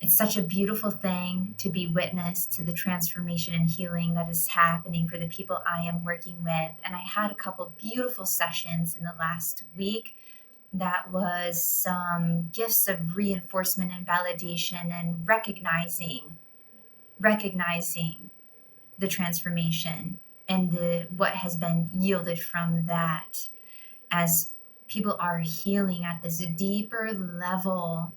It's such a beautiful thing to be witness to the transformation and healing that is happening for the people I am working with. And I had a couple beautiful sessions in the last week that was some gifts of reinforcement and validation and recognizing the transformation and the what has been yielded from that as people are healing at this deeper level,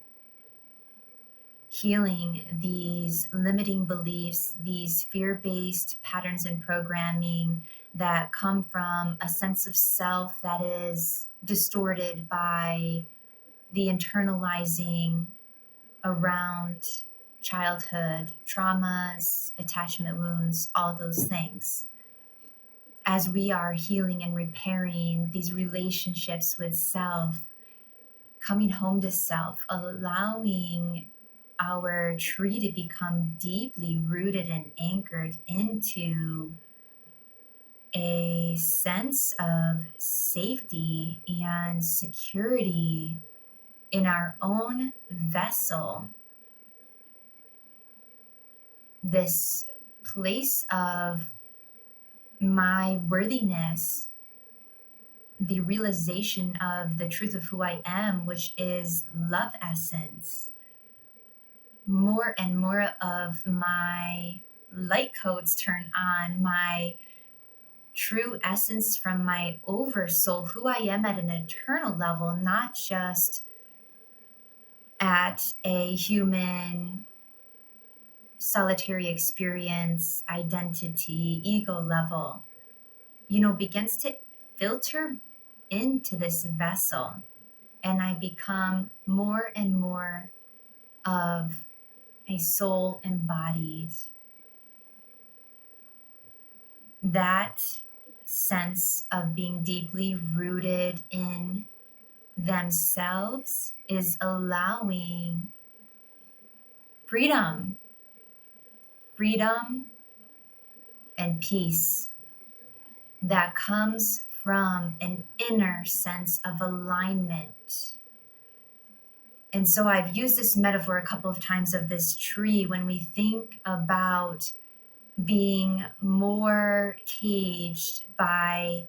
healing these limiting beliefs, these fear-based patterns and programming that come from a sense of self that is distorted by the internalizing around childhood traumas, attachment wounds, all those things. As we are healing and repairing these relationships with self, coming home to self, allowing our tree to become deeply rooted and anchored into a sense of safety and security in our own vessel, this place of my worthiness, the realization of the truth of who I am, which is love essence. More and more of my light codes turn on, my true essence from my oversoul, who I am at an eternal level, not just at a human solitary experience, identity, ego level, begins to filter into this vessel. And I become more and more of a soul embodied. That sense of being deeply rooted in themselves is allowing freedom, freedom and peace that comes from an inner sense of alignment. And so I've used this metaphor a couple of times of this tree when we think about being more caged by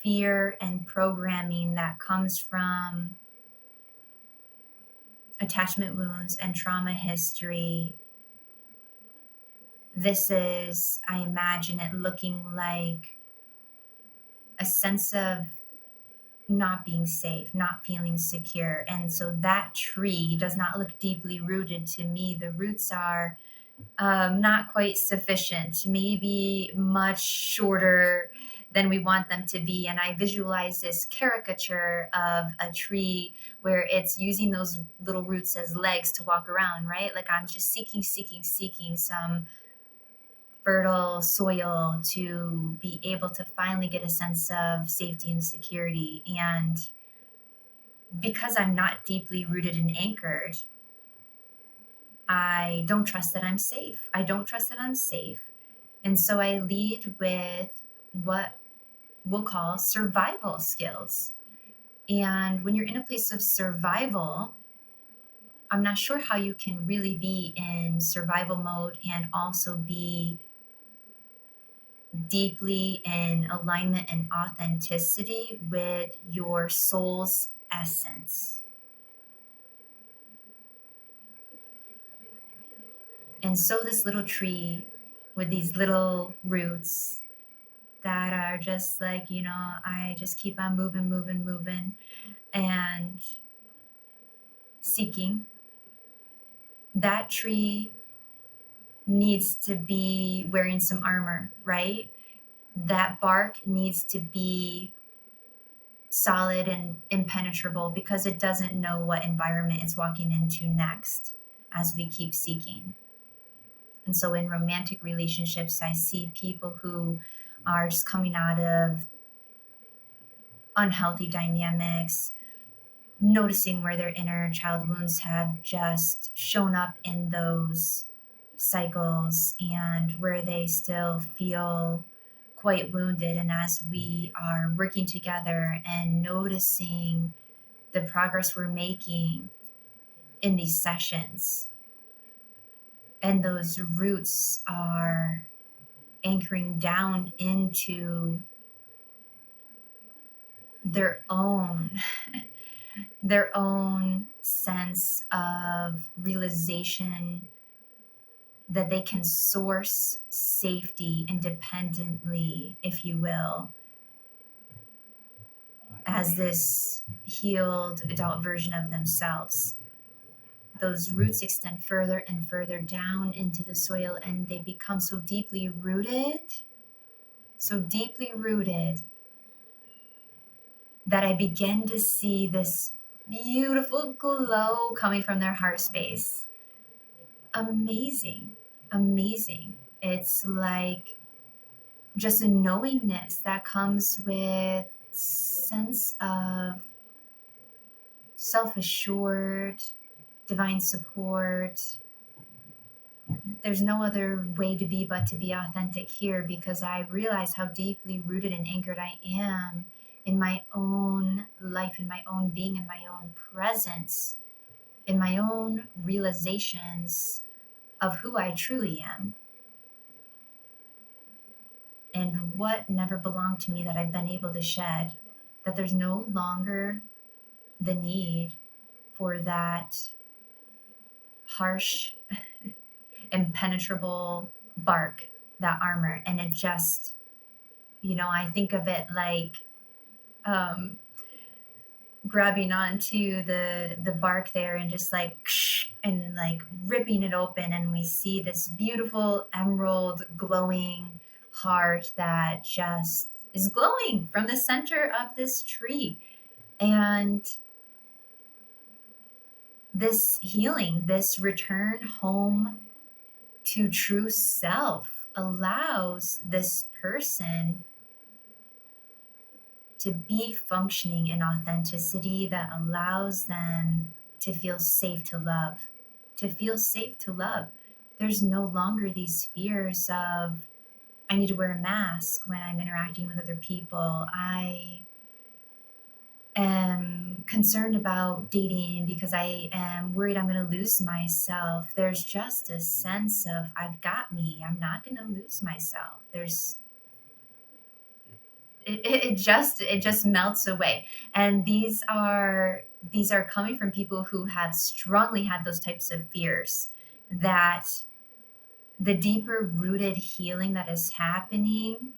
fear and programming that comes from attachment wounds and trauma history. This is, I imagine it looking like a sense of not being safe, not feeling secure. And so that tree does not look deeply rooted to me. The roots are not quite sufficient, maybe much shorter than we want them to be. And I visualize this caricature of a tree where it's using those little roots as legs to walk around, right? Like I'm just seeking some fertile soil to be able to finally get a sense of safety and security. And because I'm not deeply rooted and anchored, I don't trust that I'm safe. And so I lead with what we'll call survival skills. And when you're in a place of survival, I'm not sure how you can really be in survival mode and also be deeply in alignment and authenticity with your soul's essence. And so this little tree with these little roots that are just like, I just keep on moving and seeking. That tree needs to be wearing some armor, right? That bark needs to be solid and impenetrable because it doesn't know what environment it's walking into next as we keep seeking. And so in romantic relationships, I see people who are just coming out of unhealthy dynamics, noticing where their inner child wounds have just shown up in those cycles and where they still feel quite wounded. And as we are working together and noticing the progress we're making in these sessions, And those roots are anchoring down into their own their own sense of realization that they can source safety independently, if you will, as this healed adult version of themselves. Those roots extend further and further down into the soil, and they become so deeply rooted, that I begin to see this beautiful glow coming from their heart space. Amazing, amazing. It's like just a knowingness that comes with sense of self-assured, divine support. There's no other way to be but to be authentic here, because I realize how deeply rooted and anchored I am in my own life, in my own being, in my own presence, in my own realizations of who I truly am and what never belonged to me that I've been able to shed. That there's no longer the need for that harsh, impenetrable bark, that armor. And it just, I think of it like um, grabbing onto the bark there and just like and like ripping it open, and we see this beautiful emerald glowing heart that just is glowing from the center of this tree. And this healing, this return home to true self, allows this person to be functioning in authenticity that allows them to feel safe to love, to feel safe to love. There's no longer these fears of, I need to wear a mask when I'm interacting with other people. I am concerned about dating because I am worried I'm going to lose myself. There's just a sense of, I've got me. I'm not going to lose myself. It just melts away. And these are coming from people who have strongly had those types of fears, that the deeper rooted healing that is happening,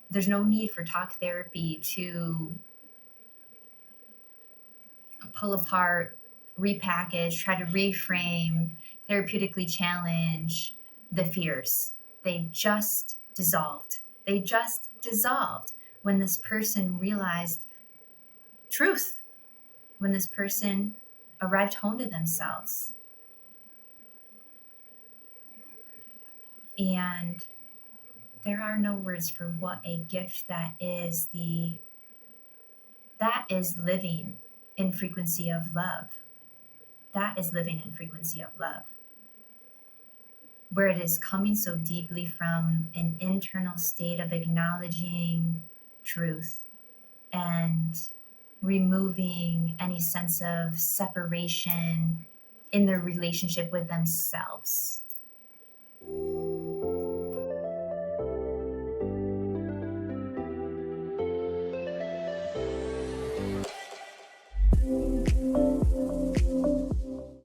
there's no need for talk therapy to pull apart, repackage, try to reframe, therapeutically challenge the fears. They just dissolved when this person realized truth, when this person arrived home to themselves. And there are no words for what a gift that is living in frequency of love. That is living in frequency of love, where it is coming so deeply from an internal state of acknowledging truth and removing any sense of separation in their relationship with themselves.